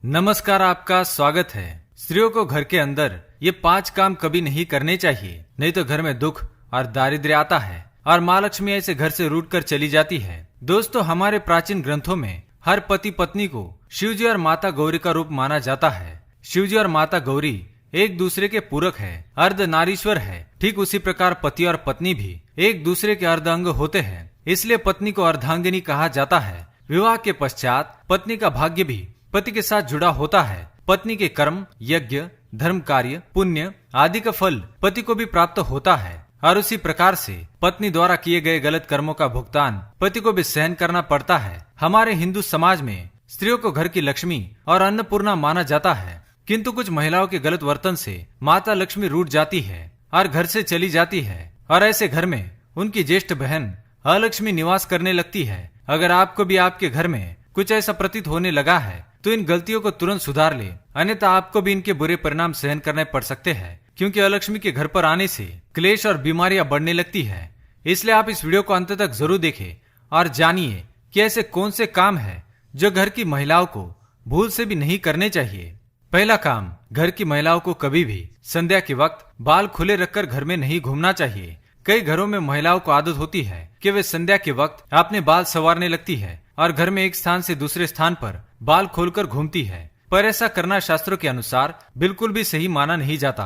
नमस्कार, आपका स्वागत है। स्त्रियों को घर के अंदर ये 5 काम कभी नहीं करने चाहिए, नहीं तो घर में दुख और दारिद्र्य आता है और माँ लक्ष्मी ऐसे घर से रूठ कर चली जाती है। दोस्तों, हमारे प्राचीन ग्रंथों में हर पति पत्नी को शिवजी और माता गौरी का रूप माना जाता है। शिवजी और माता गौरी एक दूसरे के पूरक है, अर्धनारीश्वर है। ठीक उसी प्रकार पति और पत्नी भी एक दूसरे के अर्धांग होते हैं, इसलिए पत्नी को अर्धांगिनी कहा जाता है। विवाह के पश्चात पत्नी का भाग्य भी पति के साथ जुड़ा होता है। पत्नी के कर्म, यज्ञ, धर्म कार्य, पुण्य आदि का फल पति को भी प्राप्त होता है और उसी प्रकार से पत्नी द्वारा किए गए गलत कर्मों का भुगतान पति को भी सहन करना पड़ता है। हमारे हिंदू समाज में स्त्रियों को घर की लक्ष्मी और अन्नपूर्णा माना जाता है, किंतु कुछ महिलाओं के गलत वर्तन से माता लक्ष्मी रूठ जाती है और घर से चली जाती है और ऐसे घर में उनकी ज्येष्ठ बहन अलक्ष्मी निवास करने लगती है। अगर आपको भी आपके घर में कुछ ऐसा प्रतीत होने लगा है तो इन गलतियों को तुरंत सुधार ले, अन्यथा आपको भी इनके बुरे परिणाम सहन करने पड़ सकते हैं, क्योंकि अलक्ष्मी के घर पर आने से क्लेश और बीमारियां बढ़ने लगती है। इसलिए आप इस वीडियो को अंत तक जरूर देखें और जानिए कि ऐसे कौन से काम है जो घर की महिलाओं को भूल से भी नहीं करने चाहिए। पहला काम, घर की महिलाओं को कभी भी संध्या के वक्त बाल खुले रखकर घर में नहीं घूमना चाहिए। कई घरों में महिलाओं को आदत होती है कि वे संध्या के वक्त अपने बाल संवारने लगती है और घर में एक स्थान से दूसरे स्थान पर बाल खोलकर घूमती है, पर ऐसा करना शास्त्रों के अनुसार बिल्कुल भी सही माना नहीं जाता।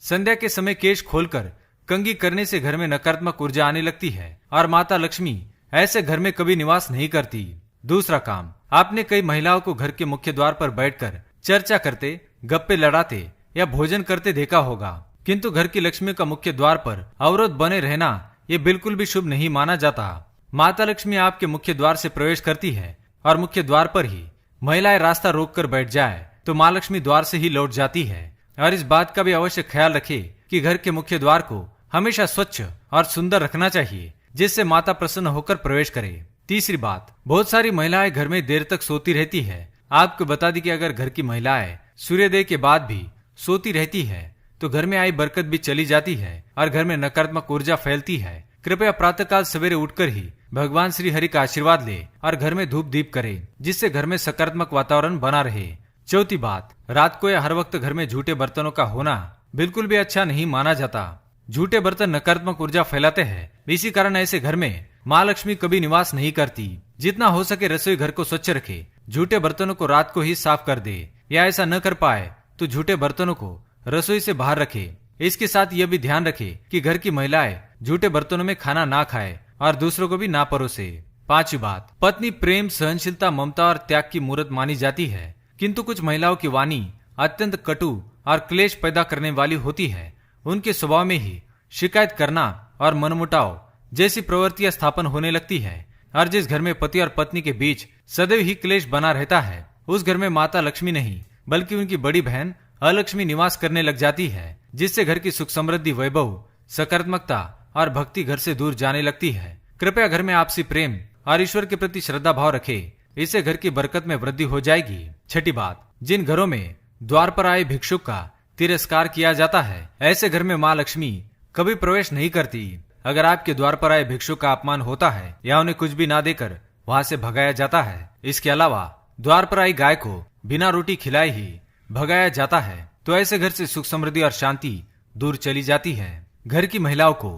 संध्या के समय केश खोलकर कंघी करने से घर में नकारात्मक ऊर्जा आने लगती है और माता लक्ष्मी ऐसे घर में कभी निवास नहीं करती। दूसरा काम, आपने कई महिलाओं को घर के मुख्य द्वार पर बैठकर चर्चा करते, गप्पे लड़ाते या भोजन करते देखा होगा, किंतु घर की लक्ष्मी का मुख्य द्वार पर अवरोध बने रहना ये बिल्कुल भी शुभ नहीं माना जाता। माता लक्ष्मी आपके मुख्य द्वार से प्रवेश करती है और मुख्य द्वार पर ही महिलाएं रास्ता रोककर बैठ जाए तो माँ लक्ष्मी द्वार से ही लौट जाती है। और इस बात का भी अवश्य ख्याल रखे कि घर के मुख्य द्वार को हमेशा स्वच्छ और सुंदर रखना चाहिए, जिससे माता प्रसन्न होकर प्रवेश करे। तीसरी बात, बहुत सारी महिलाएं घर में देर तक सोती रहती है। आपको बता दी कि अगर घर की महिलाएं सूर्योदय के बाद भी सोती रहती है तो घर में आई बरकत भी चली जाती है और घर में नकारात्मक ऊर्जा फैलती है। कृपया प्रातःकाल सवेरे उठकर ही भगवान श्री हरि का आशीर्वाद ले और घर में धूप दीप करे, जिससे घर में सकारात्मक वातावरण बना रहे। चौथी बात, रात को या हर वक्त घर में झूठे बर्तनों का होना बिल्कुल भी अच्छा नहीं माना जाता। झूठे बर्तन नकारात्मक ऊर्जा फैलाते हैं, इसी कारण ऐसे घर में माँ लक्ष्मी कभी निवास नहीं करती। जितना हो सके रसोई घर को स्वच्छ रखे, झूठे बर्तनों को रात को ही साफ कर दे, या ऐसा न कर पाए तो झूठे बर्तनों को रसोई से बाहर रखे। इसके साथ यह भी ध्यान रखे कि घर की महिलाएं झूठे बर्तनों में खाना ना खाए और दूसरों को भी ना परोसे। पांचवी बात, पत्नी प्रेम, सहनशीलता, ममता और त्याग की मूर्त मानी जाती है, किंतु कुछ महिलाओं की वाणी अत्यंत कटु और क्लेश पैदा करने वाली होती है। उनके स्वभाव में ही शिकायत करना और मनमुटाव जैसी प्रवृत्तियां स्थापन होने लगती है और जिस घर में पति और पत्नी के बीच सदैव ही क्लेश बना रहता है, उस घर में माता लक्ष्मी नहीं बल्कि उनकी बड़ी बहन अलक्ष्मी निवास करने लग जाती है, जिससे घर की सुख समृद्धि, वैभव, सकारात्मकता और भक्ति घर से दूर जाने लगती है। कृपया घर में आपसी प्रेम और ईश्वर के प्रति श्रद्धा भाव रखे, इससे घर की बरकत में वृद्धि हो जाएगी। छठी बात, जिन घरों में द्वार पर आए भिक्षुक का तिरस्कार किया जाता है, ऐसे घर में माँ लक्ष्मी कभी प्रवेश नहीं करती। अगर आपके द्वार पर आए भिक्षुक का अपमान होता है या उन्हें कुछ भी ना देकर वहां से भगाया जाता है, इसके अलावा द्वार पर आई गाय को बिना रोटी खिलाए ही भगाया जाता है, तो ऐसे घर से सुख समृद्धि और शांति दूर चली जाती है। घर की महिलाओं को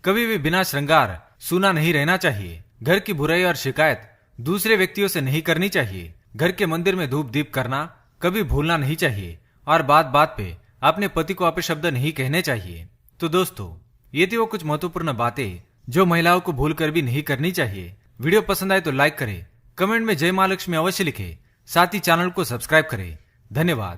कभी भी बिना श्रृंगार सूना नहीं रहना चाहिए। घर की बुराई और शिकायत दूसरे व्यक्तियों से नहीं करनी चाहिए। घर के मंदिर में धूप दीप करना कभी भूलना नहीं चाहिए और बात बात पे अपने पति को अपशब्द नहीं कहने चाहिए। तो दोस्तों, ये थी वो कुछ महत्वपूर्ण बातें जो महिलाओं को भूल कर भी नहीं करनी चाहिए। वीडियो पसंद आए तो लाइक करें, कमेंट में जय माँ लक्ष्मी अवश्य लिखे, साथ ही चैनल को सब्सक्राइब करें। धन्यवाद।